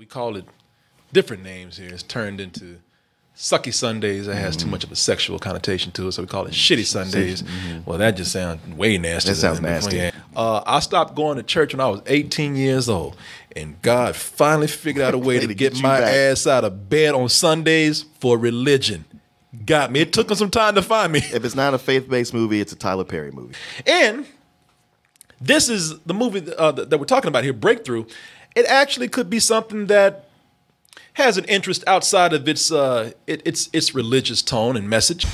we call it different names here. It's turned into Sucky Sundays. That has too much of a sexual connotation to it, so we call it Shitty Sundays. Well, that just sounds way nasty. That sounds nasty. I stopped going to church when I was 18 years old, and God finally figured out a way to get my ass out of bed on Sundays for religion. Got me. It took him some time to find me. If it's not a faith-based movie, it's a Tyler Perry movie. And this is the movie that we're talking about here, Breakthrough. It actually could be something that has an interest outside of its religious tone and message.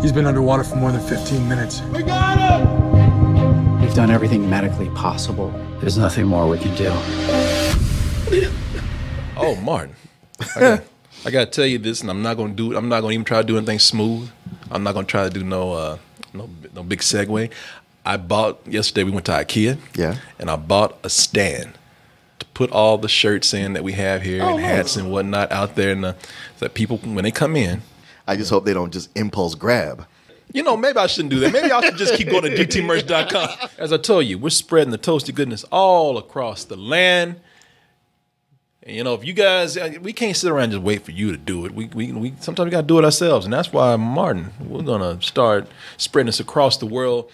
He's been underwater for more than 15 minutes. We got him! We've done everything medically possible. There's nothing more we can do. Oh, Martin. I got to tell you this, and I'm not going to do it. I'm not going to even try to do anything smooth. I'm not going to try to do no big segue. Yesterday we went to IKEA. Yeah. And I bought a stand to put all the shirts in that we have here and hats and whatnot out there, and so that people, when they come in. I just hope they don't just impulse grab. You know, maybe I shouldn't do that. Maybe I should just keep going to dtmerch.com. As I told you, we're spreading the toasty goodness all across the land. And, you know, if you guys, we can't sit around and just wait for you to do it. We sometimes we got to do it ourselves. And that's why, Martin, we're going to start spreading this across the world.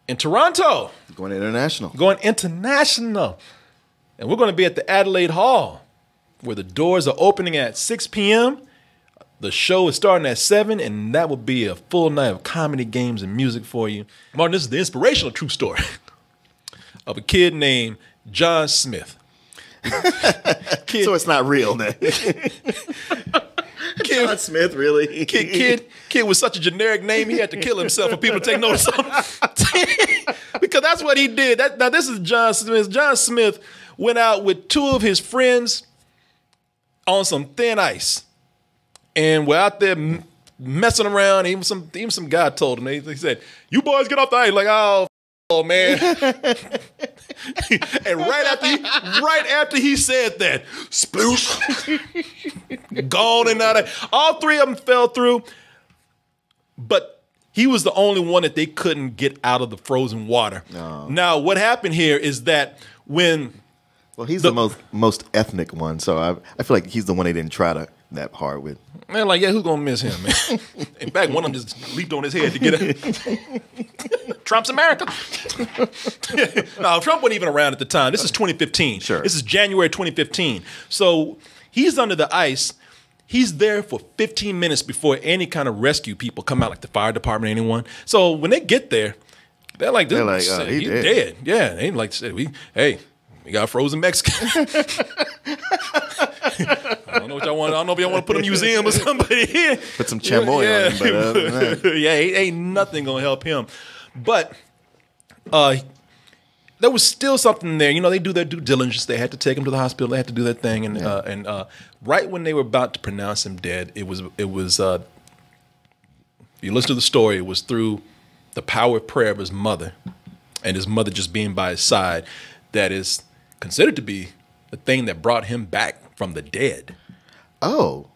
In Toronto. Going international. Going international. And we're going to be at the Adelaide Hall, where the doors are opening at 6 p.m., the show is starting at 7, and that will be a full night of comedy, games, and music for you. Martin, this is the inspirational true story of a kid named John Smith. So it's not real, then. John Smith, really? Kid with such a generic name, he had to kill himself for people to take notice of him. Because that's what he did. Now, this is John Smith. John Smith went out with 2 of his friends on some thin ice. And we're out there messing around. Even some guy told him. He said, "You boys get off the ice." Like, oh man. And right after he said that, sploosh, gone and out of. All 3 of them fell through, but he was the only one that they couldn't get out of the frozen water. No. Now, what happened here is that when he's the most ethnic one, so I feel like he's the one they didn't try that hard with. Man, like, yeah, who's gonna miss him, man? In fact, one of them just leaped on his head to get it. Trump's America. No, Trump wasn't even around at the time. This is 2015. Sure. This is January 2015. So he's under the ice. He's there for 15 minutes before any kind of rescue people come out, like the fire department, anyone. So when they get there, they're like, he's dead. Yeah, they like said, we got a frozen Mexican. I don't know what y'all want. I don't know if y'all want to put a museum or somebody here. Put some chamoy on him, but other than that. Yeah, ain't nothing gonna help him. But there was still something there. You know, they do their due diligence. They had to take him to the hospital. They had to do their thing. And right when they were about to pronounce him dead, it was. If you listen to the story, it was through the power of prayer of his mother, and his mother just being by his side, that is considered to be the thing that brought him back from the dead. Oh.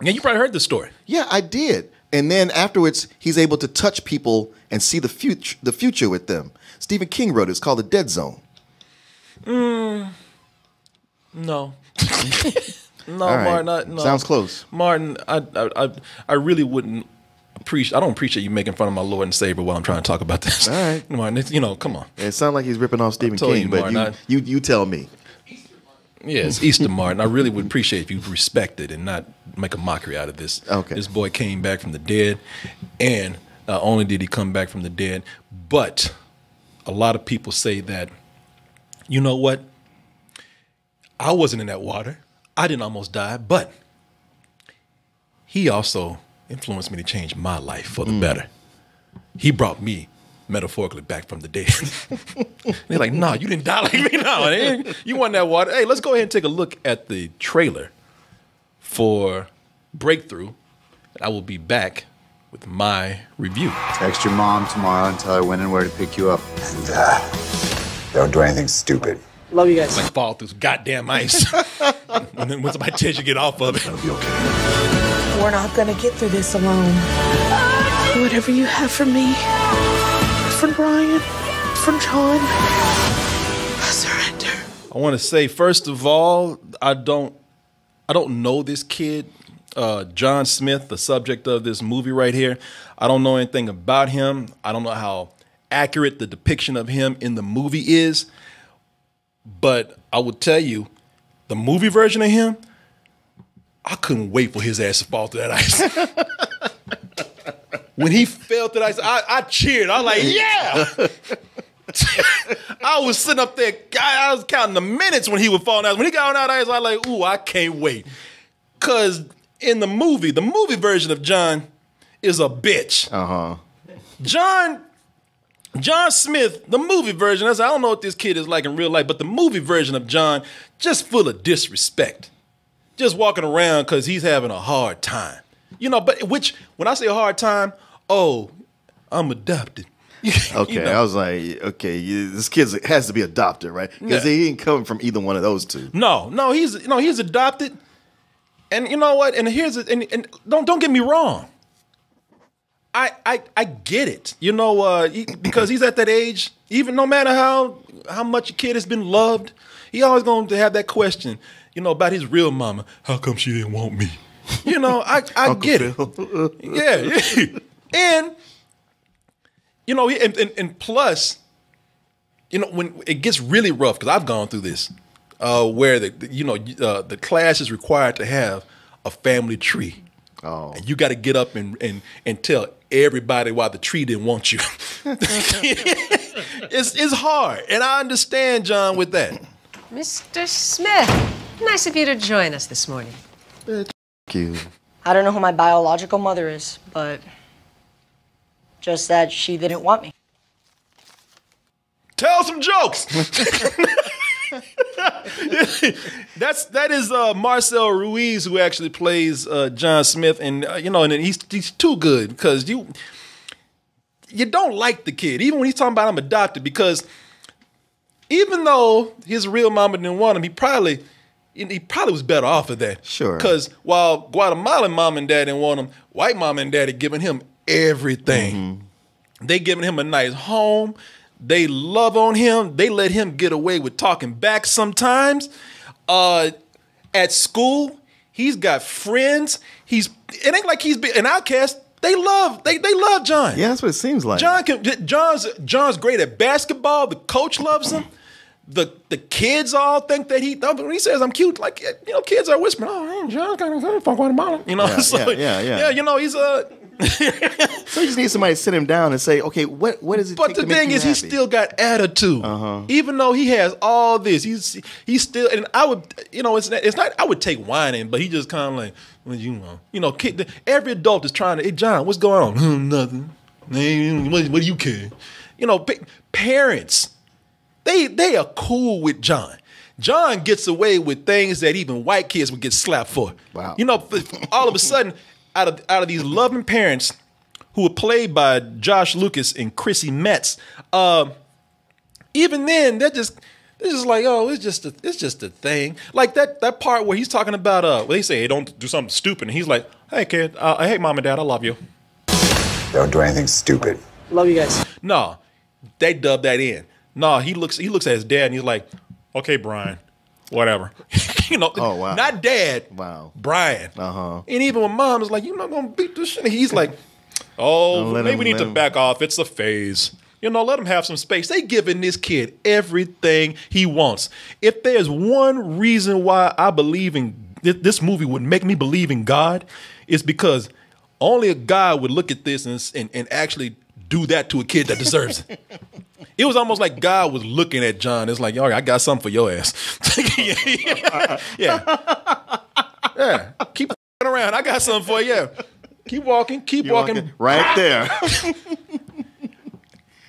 Yeah, you probably heard this story. Yeah, I did. And then afterwards, he's able to touch people and see the future with them. Stephen King wrote it. It's called The Dead Zone. No. No, right. Martin. No. Sounds close. Martin, I really wouldn't appreciate. I don't appreciate you making fun of my Lord and Savior while I'm trying to talk about this. All right, Martin. Come on. It sounds like he's ripping off Stephen King, but Martin, you tell me. Yeah, it's Easter, Martin. I really would appreciate if you respect it and not make a mockery out of this. Okay. This boy came back from the dead, and not only did he come back from the dead, but a lot of people say that, you know what? I wasn't in that water. I didn't almost die, but he also influenced me to change my life for the better. He brought me metaphorically back from the dead. They're like, no, you didn't die like me. No, you won that water. Hey, let's go ahead and take a look at the trailer for Breakthrough. I will be back with my review. Text your mom tomorrow and tell her when and where to pick you up. And don't do anything stupid. Love you guys. Like fall through some goddamn ice. And then when somebody tells you to get off of it. It'll be okay. We're not gonna get through this alone. Whatever you have for me, for Brian, for John, I surrender. I want to say, first of all, I don't know this kid, John Smith, the subject of this movie right here. I don't know anything about him. I don't know how accurate the depiction of him in the movie is. But I will tell you, the movie version of him, I couldn't wait for his ass to fall through that ice. When he fell through that ice, I cheered. I was like, yeah! I was sitting up there, I was counting the minutes when he would fall down. When he got on that ice, I was like, ooh, I can't wait. Because in the movie version of John is a bitch. Uh-huh. John Smith, the movie version, I don't know what this kid is like in real life, but the movie version of John, just full of disrespect. Just walking around because he's having a hard time. You know, but when I say a hard time, oh, I'm adopted. Okay, You know? I was like, okay, this kid has to be adopted, right? Because he ain't coming from either one of those two. No, he's adopted. And you know what? And and don't get me wrong. I get it. You know, because he's at that age, even no matter how much a kid has been loved, he always going to have that question, you know, about his real mama. How come she didn't want me? You know, I get it. Yeah. And you know, and plus, you know, when it gets really rough, because I've gone through this, where the class is required to have a family tree. Oh. And you got to get up and tell everybody why the tree didn't want you. It's hard, and I understand John with that. Mr. Smith, nice of you to join us this morning. Thank you. I don't know who my biological mother is, but just that she didn't want me. Tell some jokes. that is Marcel Ruiz, who actually plays John Smith, and you know, and he's too good because you don't like the kid, even when he's talking about I'm adopted, because even though his real mama didn't want him, he probably was better off of that. Sure. Because while Guatemalan mom and dad didn't want him, white mom and daddy giving him everything. Mm-hmm. They giving him a nice home. They love on him. They let him get away with talking back sometimes. At school, he's got friends. It ain't like he's an outcast. They love John. Yeah, that's what it seems like. John's great at basketball. The coach loves him. The kids all think that when he says I'm cute, like, you know, kids are whispering, oh, John's kind of fuck Guatemala. You know, yeah. You know, he's So you just need somebody to sit him down and say, okay, what is it? But the thing is, he still got attitude. Even though he has all this, he's still. And I would, you know, it's not. I would take whining, but he just kind of like, well, you know, every adult is trying to. Hey, John, what's going on? Nothing. What do you care? You know, parents, they are cool with John. John gets away with things that even white kids would get slapped for. Wow. You know, all of a sudden, out of these loving parents who were played by Josh Lucas and Chrissy Metz, even then they're just like, oh, it's just a thing. Like that part where he's talking about where they say, hey, don't do something stupid, and he's like, hey kid, hey mom and dad, I love you. Don't do anything stupid. Love you guys. No, they dub that in. No, he looks at his dad and he's like, okay, Brian, whatever. You know, oh, wow. Not dad. Wow. Brian. Uh-huh. And even when mom is like, you're not gonna beat this shit. He's like, oh, maybe we need to back off. It's a phase. You know, let him have some space. They giving this kid everything he wants. If there's one reason why I believe in this movie would make me believe in God, it's because only a God would look at this and actually do that to a kid that deserves it. It was almost like God was looking at John. It's like, all right, I got something for your ass. Yeah. Keep around. I got something for you. Keep walking. Keep walking. Right there.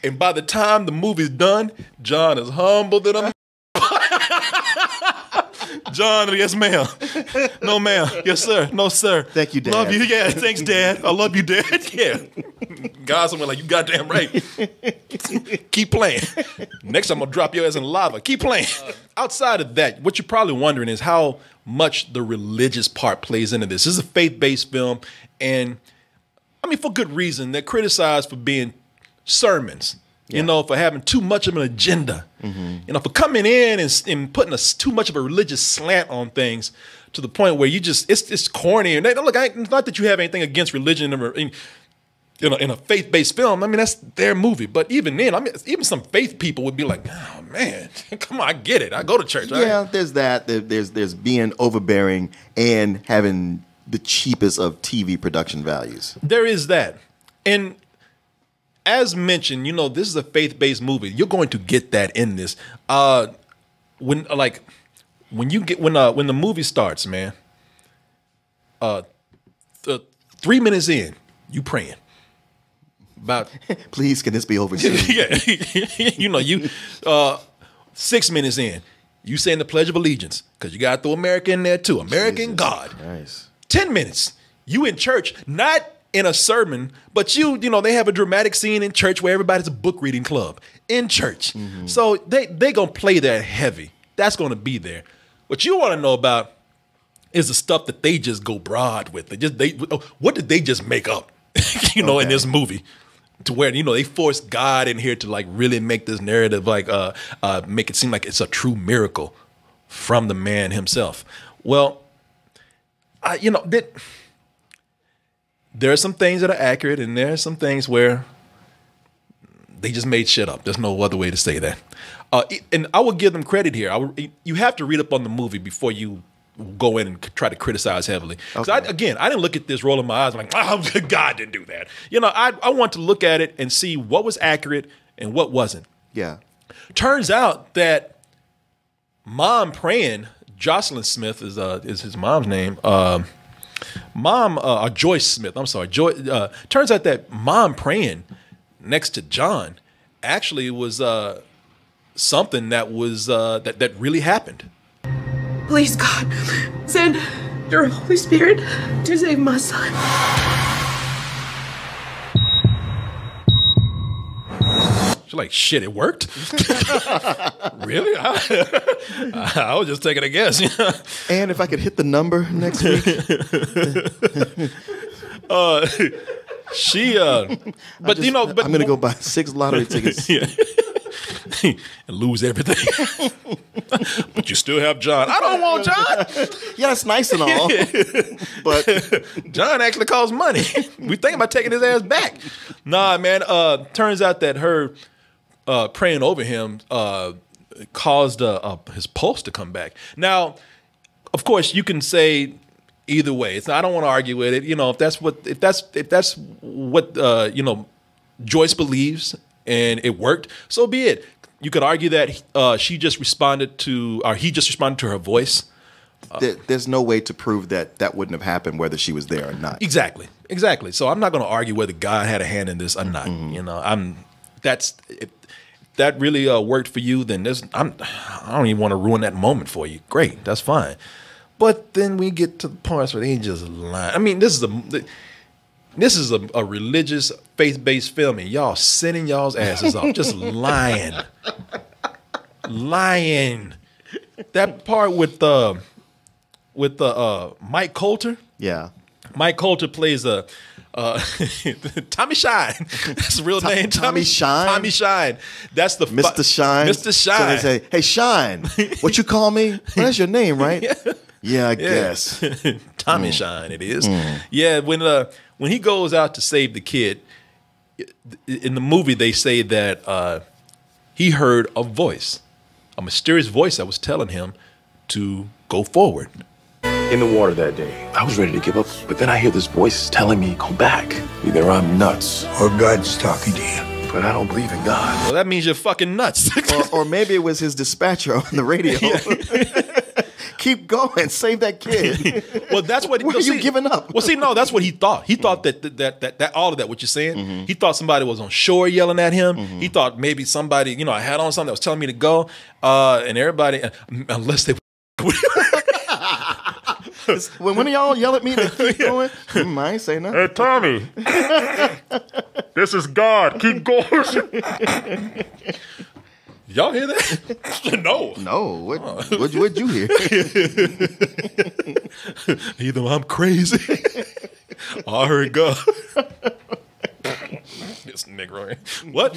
And by the time the movie's done, John is humble than a John, yes, ma'am. No, ma'am. Yes, sir. No, sir. Thank you, Dad. Love you. Yeah, thanks, Dad. I love you, Dad. Yeah. God's somewhere like, you goddamn right. Keep playing. Next time I'm going to drop your ass in lava. Keep playing. Outside of that, what you're probably wondering is how much the religious part plays into this. This is a faith-based film, and I mean, for good reason. They're criticized for being sermons. You know, for having too much of an agenda. You know, for coming in and putting too much of a religious slant on things to the point where you just it's corny. And look, it's not that you have anything against religion in a faith-based film. I mean, that's their movie. But even then, I mean, even some faith people would be like, "Oh man, come on, I get it. I go to church." Yeah, there's that. There's being overbearing and having the cheapest of TV production values. There is that, and as mentioned, you know, this is a faith-based movie. You're going to get that in this. When the movie starts, man, 3 minutes in, you praying about. Please, can this be over soon? Yeah, you know, 6 minutes in, you saying the Pledge of Allegiance because you got to throw America in there too. American God. Nice. 10 minutes, you in church, not in a sermon, but you know, they have a dramatic scene in church where everybody's a book reading club in church. So they gonna play that heavy. That's gonna be there. What you want to know about is the stuff that they just go broad with. What did they just make up? You know, in this movie, to where, you know, they force God in here to like really make this narrative like make it seem like it's a true miracle from the man himself. Well, you know that. There are some things that are accurate, and there are some things where they just made shit up. There's no other way to say that. And I will give them credit here. You have to read up on the movie before you go in and try to criticize heavily. Because I didn't look at this rolling my eyes. I'm like, oh, God didn't do that. You know, I want to look at it and see what was accurate and what wasn't. Yeah. Turns out that Mom praying, Jocelyn Smith is his mom's name. Joyce Smith. I'm sorry. Turns out that Mom praying next to John actually was something that was that really happened. Please, God, send your Holy Spirit to save my son. She's like, shit, it worked? Really? I was just taking a guess. And if I could hit the number next week. I'm going to go buy 6 lottery tickets. And lose everything. But you still have John. I don't want John. Yeah, it's nice and all. But John actually costs money. We think about taking his ass back. Nah, man. Turns out that her praying over him caused his pulse to come back. Now, of course, you can say either way. I don't want to argue with it. You know, if that's what you know, Joyce believes and it worked, so be it. You could argue that he just responded to her voice. There's no way to prove that wouldn't have happened whether she was there or not. Exactly. So I'm not going to argue whether God had a hand in this or not. You know, if that really worked for you, then I don't even want to ruin that moment for you. Great, that's fine. But then we get to the parts where they just lie. I mean, this is a religious, faith-based film, and y'all sending y'all's asses off, just lying. That part with Mike Coulter. Yeah. Mike Coulter plays Tommy Shine. That's the real name. Tommy Shine? Tommy Shine. That's the Mr. Shine. Mr. Shine. So they say, hey, Shine, what you call me? Well, that's your name, right? Yeah, I guess. Tommy Shine, it is. Yeah, when he goes out to save the kid, in the movie they say that he heard a voice, a mysterious voice that was telling him to go forward. In the water that day, I was ready to give up, but then I hear this voice telling me, go back. Either I'm nuts Or God's talking to you. but I don't believe in God. Well, that means you're fucking nuts. or maybe it was his dispatcher on the radio. Keep going, save that kid. Well, that's what. Why are you giving up? Well, see, no, that's what he thought. He thought that all of that, what you're saying, he thought somebody was on shore yelling at him. He thought maybe somebody, I had on something that was telling me to go, and everybody, unless they. When y'all yell at me to keep going, I ain't say nothing. Hey, Tommy, this is God. Keep going. Y'all hear that? No. What'd you hear? Either I'm crazy or I heard God. This Negro. What?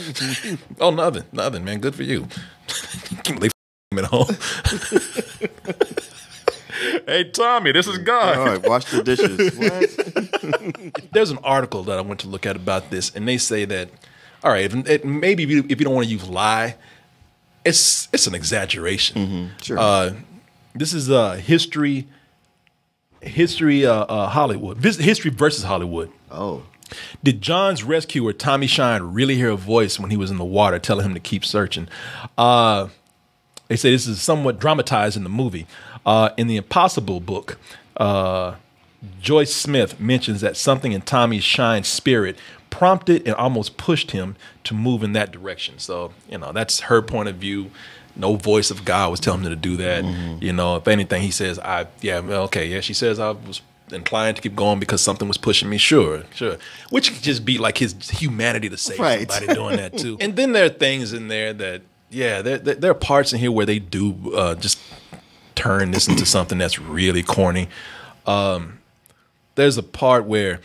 Oh, nothing, man. Good for you. Leave him at home. Hey, Tommy, this is God. All right, wash the dishes. What? There's an article that I went to look at about this, and they say that, all right, maybe if you don't want to use lie, it's an exaggeration. Sure. This is history Hollywood. History versus Hollywood. Oh. Did John's rescuer, Tommy Shine, really hear a voice when he was in the water telling him to keep searching? They say this is somewhat dramatized in the movie. In the Impossible book, Joyce Smith mentions that something in Tommy Shine's spirit prompted and almost pushed him to move in that direction. So, that's her point of view. No voice of God was telling him to do that. If anything, he says, she says I was inclined to keep going because something was pushing me. Sure. Which could just be like his humanity to save somebody doing that too. And then there are things in there that, there are parts in here where they do just turn this into something that's really corny. There's a part where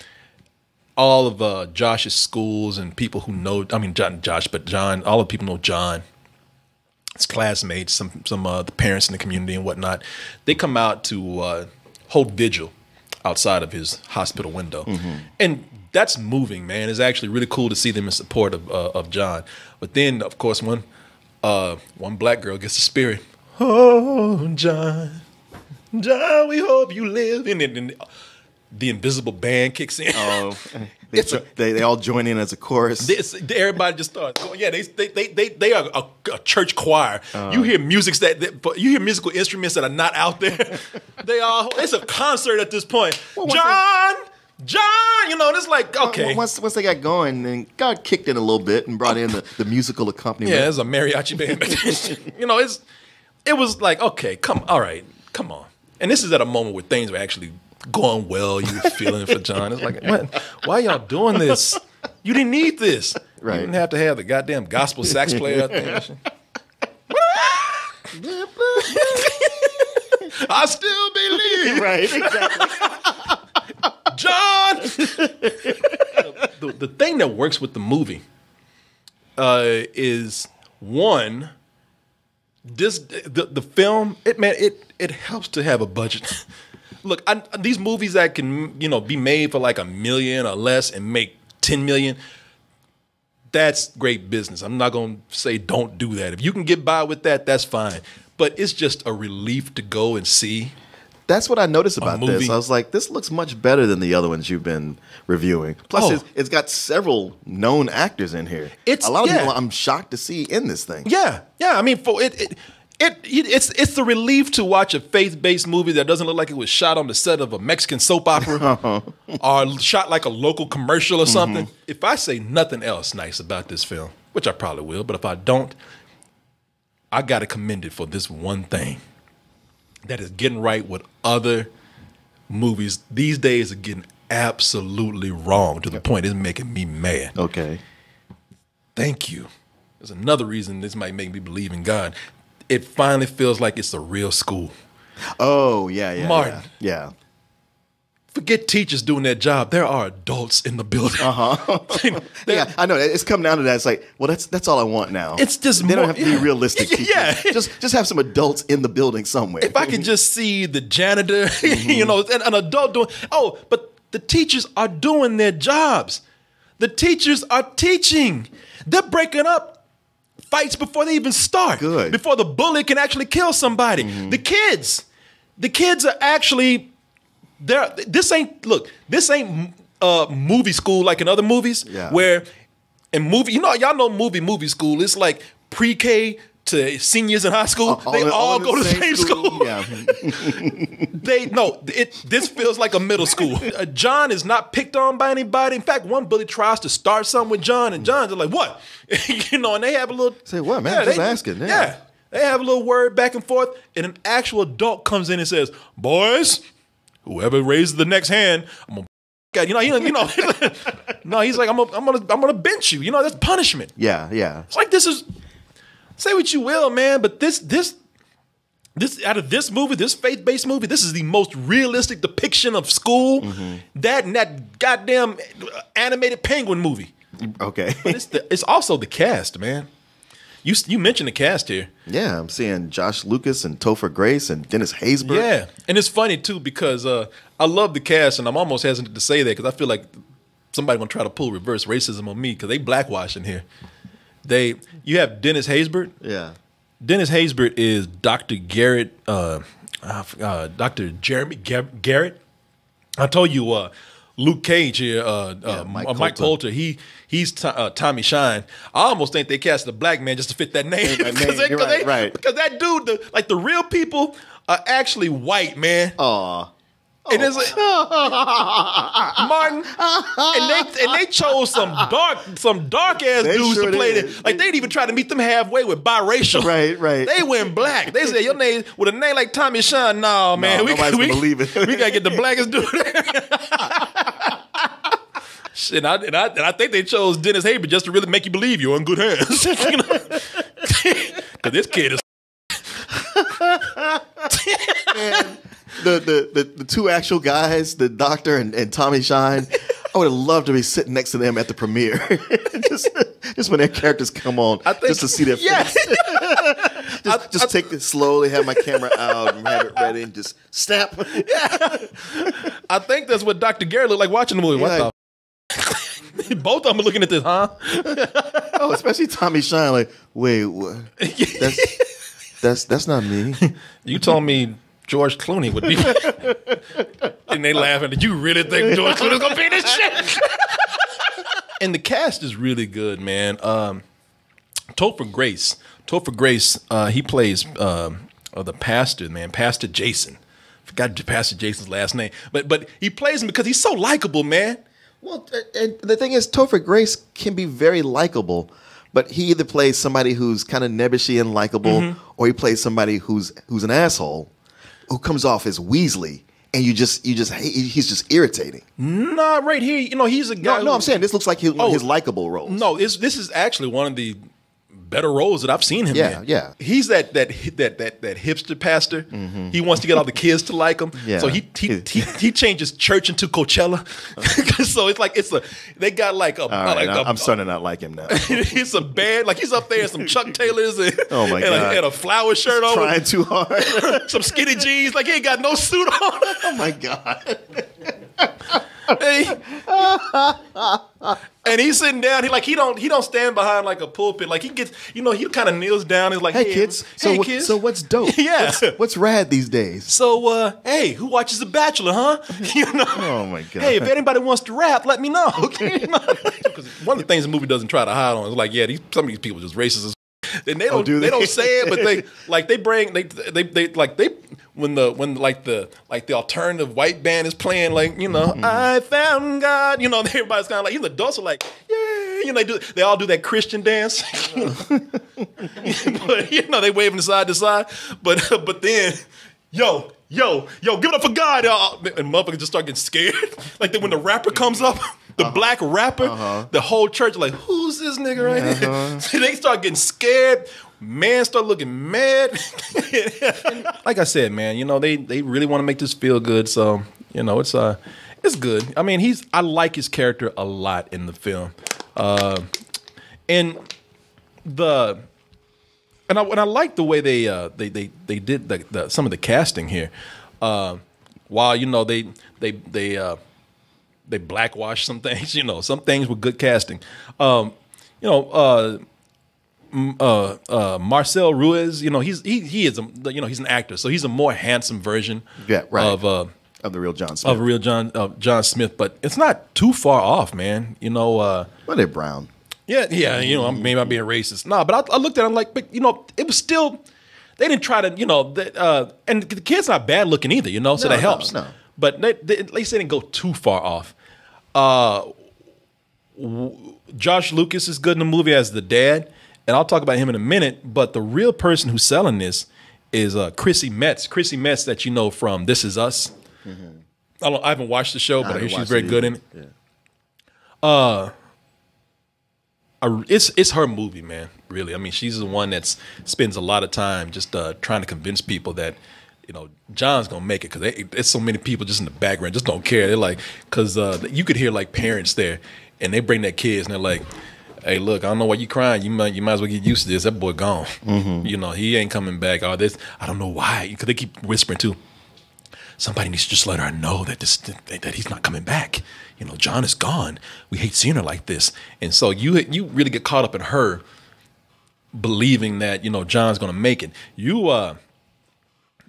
all of Josh's schools and people who know, John, all of the people know John, his classmates, some the parents in the community and whatnot, they come out to hold vigil outside of his hospital window. And that's moving, man. It's actually really cool to see them in support of John. But then, of course, one black girl gets the spirit. Oh, John, we hope you live. And the invisible band kicks in. Oh, they all join in as a chorus. Everybody just starts going. Yeah, they are a church choir. You hear music you hear musical instruments that are not out there. It's a concert at this point. Well, John, and it's like, okay. Once they got going, then God kicked in a little bit and brought in the musical accompaniment. Yeah, it's a mariachi band. It was like, okay, come on. And this is at a moment where things were actually going well. You were feeling for John. It's like, what? Why y'all doing this? You didn't need this. Right. You didn't have to have the goddamn gospel sax player. I still believe. Right, exactly. John. The thing that works with the movie is one. The film, it helps to have a budget. Look, these movies that can be made for like $1 million or less and make $10 million, that's great business. I'm not gonna say don't do that. If you can get by with that, that's fine. But it's just a relief to go and see. That's what I noticed about this. I was like, this looks much better than the other ones you've been reviewing. Plus, it's got several known actors in here. A lot of people I'm shocked to see in this thing. Yeah. I mean, it's the relief to watch a faith-based movie that doesn't look like it was shot on the set of a Mexican soap opera or shot like a local commercial or something. If I say nothing else nice about this film, which I probably will, but if I don't, I got to commend it for this one thing. That is getting right what other movies these days are getting absolutely wrong to the point it's making me mad. Okay. Thank you. There's another reason this might make me believe in God. It finally feels like it's a real school. Oh, yeah. Martin. Yeah. Forget teachers doing their job. There are adults in the building. Yeah, I know. It's come down to that. It's like, well, that's all I want now. It's just they don't have to be realistic teachers. Yeah. Just have some adults in the building somewhere. If I could just see the janitor, an adult doing. Oh, but the teachers are doing their jobs. The teachers are teaching. They're breaking up fights before they even start. Good. Before the bully can actually kill somebody. The kids are actually. This ain't movie school like in other movies where in movie, y'all know movie school. It's like pre-K to seniors in high school. They all go to the same school. Yeah. This feels like a middle school. John is not picked on by anybody. In fact, one bully tries to start something with John, and John's like, "What?" And they have a little. Say what, man? Just asking. Yeah. They have a little word back and forth, and an actual adult comes in and says, "Boys, whoever raises the next hand, I'm gonna." No, he's like, I'm gonna bench you. That's punishment. Yeah. It's like this is. Say what you will, man, but this out of this movie, this faith-based movie, this is the most realistic depiction of school. That and that goddamn animated penguin movie. Okay. But it's also the cast, man. You mentioned the cast here. Yeah, I'm seeing Josh Lucas and Topher Grace and Dennis Haysbert. Yeah, and it's funny too because I love the cast, and I'm almost hesitant to say that because I feel like somebody gonna try to pull reverse racism on me because they blackwashing here. You have Dennis Haysbert. Yeah. Dennis Haysbert is Dr. Garrett, Dr. Jeremy Garrett. I told you, Luke Cage here, Mike Coulter. He's Tommy Shine. I almost think they casted a black man just to fit that name because that dude, the real people are actually white, man. Aw. And it's like, Martin, and they chose some dark ass dudes to play it. Like they didn't even try to meet them halfway with biracial. Right. They went black. They said your name with a name like Tommy Shine. No, man, we gotta get the blackest dude. Shit, and I think they chose Dennis Haysbert just to really make you believe you're in good hands. Because this kid is. Man, the two actual guys, the doctor and Tommy Shine, I would have loved to be sitting next to them at the premiere. just when their characters come on, just to see their face. just take it slowly, have my camera out and have it ready and just snap. Yeah. I think that's what Dr. Garrett looked like watching the movie. What the both of them are looking at this, huh? Oh, especially Tommy Shine, like, wait, what? That's not me. You told me George Clooney would be. And they laughing. Did you really think George Clooney was gonna be this shit? And the cast is really good, man. Topher Grace, he plays the pastor, man, Pastor Jason. Forgot Pastor Jason's last name, but he plays him because he's so likable, man. Well, and the thing is, Topher Grace can be very likable, but he either plays somebody who's kind of nebbishy and likable, or he plays somebody who's an asshole, who comes off as Weasley, and you just hate, he's just irritating. Nah, right here, he's a guy. No, I'm saying this looks like his likable roles. No, this is actually one of the better roles that I've seen him in. Yeah. He's that hipster pastor. He wants to get all the kids to like him. Yeah. So he changes church into Coachella. So they got I'm starting to not like him now. He's a band, like he's up there in some Chuck Taylors and, oh my God. And a flower shirt on. Trying too hard. Some skinny jeans, like he ain't got no suit on. Oh my God. And he's sitting down. He don't stand behind like a pulpit. Like he gets, he kind of kneels down. He's like, hey kids. Kids. So what's dope? Yeah. What's rad these days? So hey, who watches The Bachelor, huh? Oh my God. Hey, if anybody wants to rap, let me know. Okay. Because one of the things the movie doesn't try to hide on is like, yeah, some of these people are just racist as. And they don't they don't say it, but when the alternative white band is playing, like, I found God, everybody's kind of like, even the adults are like, yeah, they all do that Christian dance. But they waving side to side. But then, yo, give it up for God, y'all. And motherfuckers just start getting scared. Like when the rapper comes up, the black rapper, the whole church like, who's this nigga right here? So they start getting scared. Man start looking mad. Like I said, man, they really want to make this feel good. So, it's good. I mean, I like his character a lot in the film. And I like the way they did some of the casting here. While they blackwash some things, some things with good casting. Marcel Ruiz, he's an actor, so he's a more handsome version of the real John Smith. John Smith, but it's not too far off, man. Well, they're brown. Yeah. Maybe I'm being racist. No, but I looked at him like, but it was still. They didn't try to, and the kid's not bad looking either, so that helps. No. But they at least they didn't go too far off. Josh Lucas is good in the movie as the dad, and I'll talk about him in a minute. But the real person who's selling this is Chrissy Metz. Chrissy Metz that you know from This Is Us. I haven't watched the show, but I hear she's very good in it. Yeah. It's her movie, man. Really, I mean, she's the one that spends a lot of time just trying to convince people that John's gonna make it, because there's so many people just in the background just don't care. They're like, because you could hear like parents there, and they bring their kids, and they're like, "Hey, look, I don't know why you crying. You might as well get used to this. That boy gone. You know, he ain't coming back. All this, I don't know why, because they keep whispering too. Somebody needs to just let her know that that he's not coming back. You know, John is gone. We hate seeing her like this. And so you really get caught up in her believing that, you know, John's gonna make it. You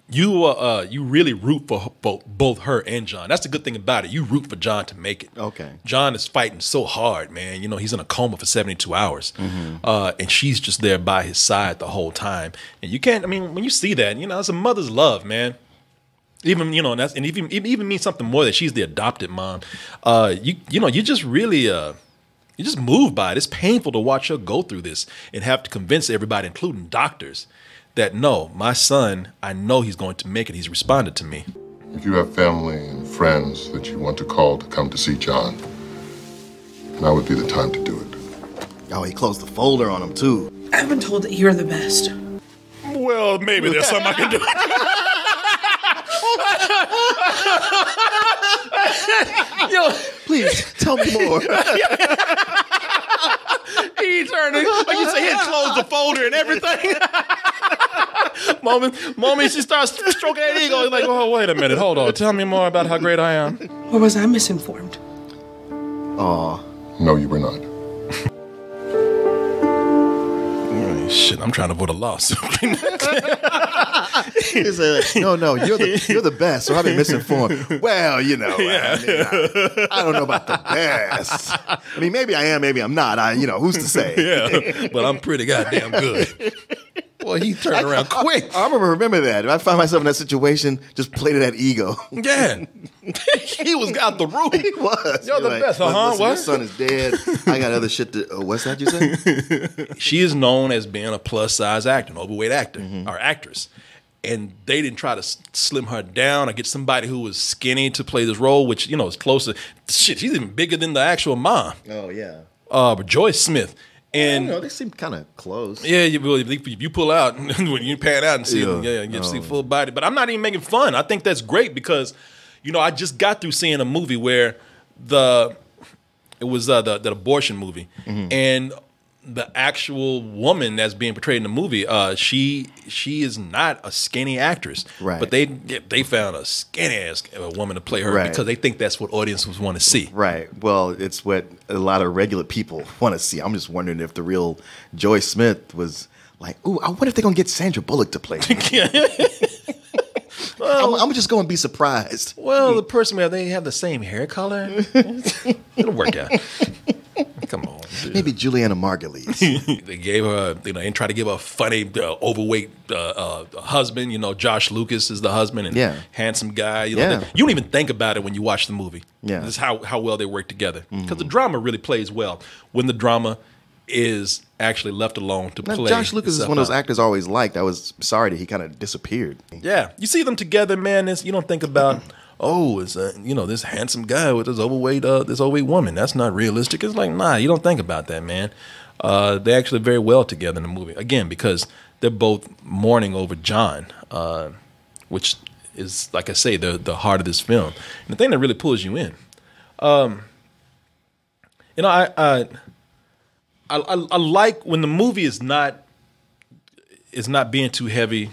really root for both her and John. That's the good thing about it. You root for John to make it. Okay. John is fighting so hard, man. You know, he's in a coma for 72 hours. And she's just there by his side the whole time. And you can't, I mean, when you see that, you know, it's a mother's love, man. Even, you know, and even means something more that she's the adopted mom. You know, you just really you just moved by it. It's painful to watch her go through this and have to convince everybody, including doctors, that no, my son, I know he's going to make it. He's responded to me. If you have family and friends that you want to call to come to see John, now would be the time to do it. Oh, he closed the folder on him too. I've been told that you're the best. Well, maybe there's something I can do. Yo, please tell me more. He turned it, like you say, he closed the folder and everything. moment she starts stroking that ego. He's like, oh, wait a minute, hold on. Tell me more about how great I am. Or was I misinformed? Aw. No, you were not. Shit, I'm trying to vote a lawsuit. He said, no, you're the best, so I've been misinformed. Well, you know, I don't know about the best. I mean, maybe I am, maybe I'm not. You know, who's to say? Yeah, but I'm pretty goddamn good. Boy, he turned around quick. I remember that. If I find myself in that situation, just play to that ego. Yeah. He was out the room. He was. You're the best, huh? What? Your son is dead. I got other shit to... what's that you say? She is known as being a plus-size actor, an overweight actor, or actress. And they didn't try to slim her down or get somebody who was skinny to play this role, which, you know, is closer. Shit, she's even bigger than the actual mom. Oh, yeah. But Joyce Smith. And they seem kind of close. Yeah, you pull out when you pan out and see them, you see full body. But I'm not even making fun. I think that's great because, you know, I just got through seeing a movie where it was the abortion movie, and the actual woman that's being portrayed in the movie, she is not a skinny actress, right? But they found a skinny ass woman to play her because they think that's what audiences want to see, right? Well, it's what a lot of regular people want to see. I'm just wondering if the real Joyce Smith was like, ooh, I wonder if they're gonna get Sandra Bullock to play her. Well, I'm just going to be surprised. Well, the person where they have the same hair color, it'll work out. Come on, dude. Maybe Juliana Margulies. They gave her, you know, and tried to give her a funny, overweight husband. You know, Josh Lucas is the husband, and handsome guy. You know, you don't even think about it when you watch the movie. Yeah, this is how well they work together because the drama really plays well when the drama is actually left alone to play. Josh Lucas is one of those actors I always liked. I was sorry that he kind of disappeared. Yeah, you see them together, man. You don't think about, oh, it's you know, this handsome guy with this overweight woman. That's not realistic. It's like, nah, you don't think about that, man. They're actually very well together in the movie. Again, because they're both mourning over John, which is, like I say, the heart of this film. And the thing that really pulls you in, you know, I like when the movie is not being too heavy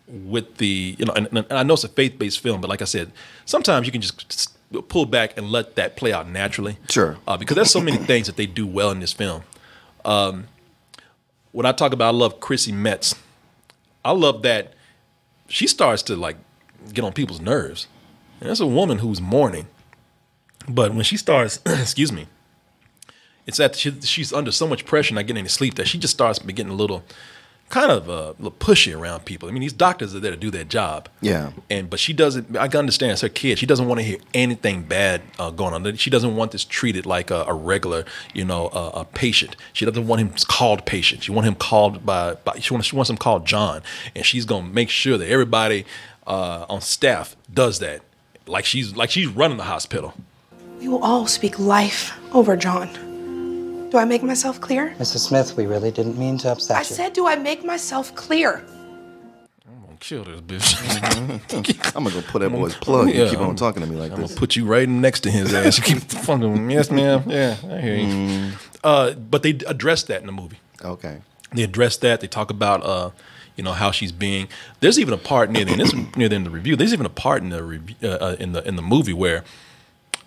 with the, you know, and I know it's a faith-based film, but like I said, sometimes you can just pull back and let that play out naturally. Sure. Because there's so many things that they do well in this film. When I talk about, I love Chrissy Metz. I love that she starts to like get on people's nerves. And that's a woman who's mourning, but when she starts, excuse me, it's that she's under so much pressure not getting any sleep that she just starts getting a little kind of a little pushy around people. I mean, these doctors are there to do their job. Yeah. But she doesn't, I can understand, it's her kid. She doesn't want to hear anything bad going on. She doesn't want this treated like a regular, you know, a patient. She doesn't want him called patient. She wants him called she wants him called John. And she's going to make sure that everybody on staff does that. Like she's running the hospital. We will all speak life over John. Do I make myself clear? Mrs. Smith, we really didn't mean to upset you. I said, do I make myself clear? kill this bitch. I'm gonna go put that boy's plug. You keep on talking to me like I'm this. gonna put you right next to his ass. You keep fucking with me. Yes, ma'am. Yeah, I hear you. But they addressed that in the movie. Okay. They addressed that. They talk about you know, how she's being. There's even a part near the end. This is near the end of the review. There's even a part in the review, in the movie where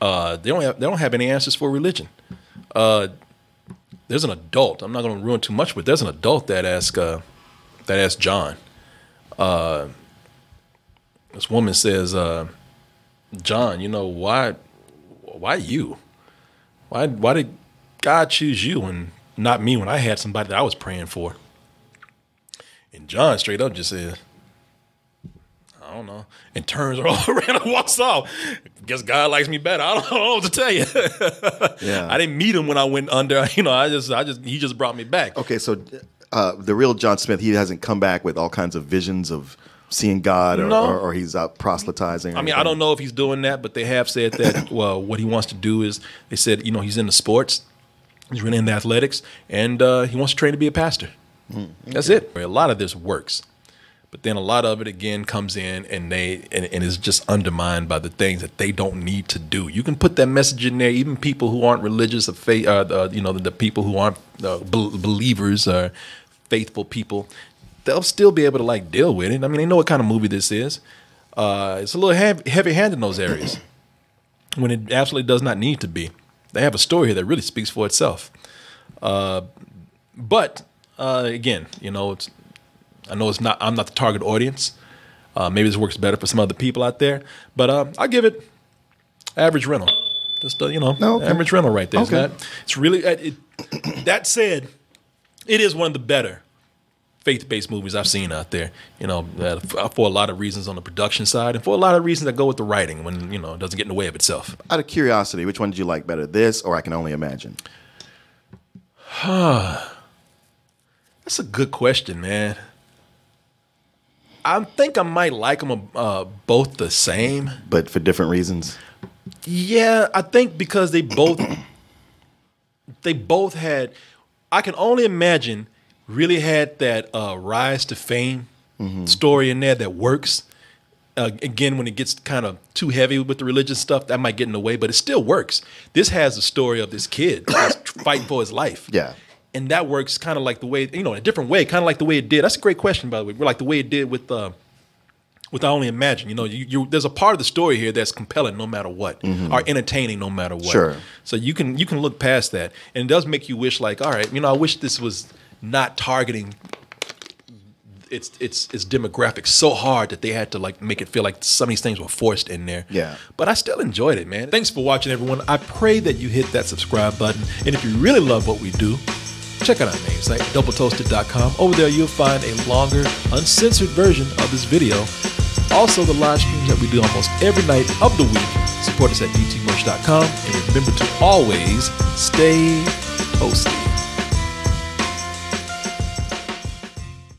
they don't have any answers for religion. There's an adult. I'm not going to ruin too much, but there's an adult that asks John. This woman says, John, you know, why you? Why did God choose you and not me when I had somebody that I was praying for? And John straight up just says, I don't know, and turns around and walks off. Guess God likes me better. I don't know what to tell you. Yeah. I didn't meet him when I went under. You know, he just brought me back. Okay, so the real John Smith, he hasn't come back with all kinds of visions of seeing God, or he's out proselytizing. I mean, I don't know if he's doing that, but they have said that. Well, what he wants to do is, they said, you know, he's into sports, he's really into athletics, and he wants to train to be a pastor. Okay. That's it. A lot of this works, but then a lot of it again comes in and is just undermined by the things that they don't need to do. You can put that message in there. Even people who aren't religious or faith, you know, the people who aren't believers or faithful people, they'll still be able to like deal with it. I mean, they know what kind of movie this is. It's a little heavy-handed in those areas when it absolutely does not need to be. They have a story here that really speaks for itself. But again, you know, I know I'm not the target audience. Maybe this works better for some other people out there, but I'll give it average rental. Just you know, average rental right there. Okay. It's really. That said, it is one of the better faith-based movies I've seen out there. You know, for a lot of reasons on the production side, and for a lot of reasons that go with the writing, when you know it doesn't get in the way of itself. Out of curiosity, which one did you like better, this or I Can Only Imagine? That's a good question, man. I think I might like them both the same, but for different reasons. Yeah, I think because they both had. I Can Only Imagine really had that rise to fame story in there that works. Again, when it gets kind of too heavy with the religious stuff, that might get in the way, but it still works. This has the story of this kid that's fighting for his life. Yeah. And that works kind of like the way, you know, in a different way, kind of like the way it did. That's a great question, by the way. Like the way it did with I Only Imagine. You know, there's a part of the story here that's compelling no matter what, or entertaining no matter what. Sure. So you can look past that, and it does make you wish, like, all right, you know, I wish this was not targeting its demographics so hard that they had to like make it feel like some of these things were forced in there. Yeah. But I still enjoyed it, man. Thanks for watching, everyone. I pray that you hit that subscribe button, and if you really love what we do, check out our main site, doubletoasted.com. Over there, you'll find a longer, uncensored version of this video. Also, the live streams that we do almost every night of the week. Support us at dtmerch.com. And remember to always stay toasty.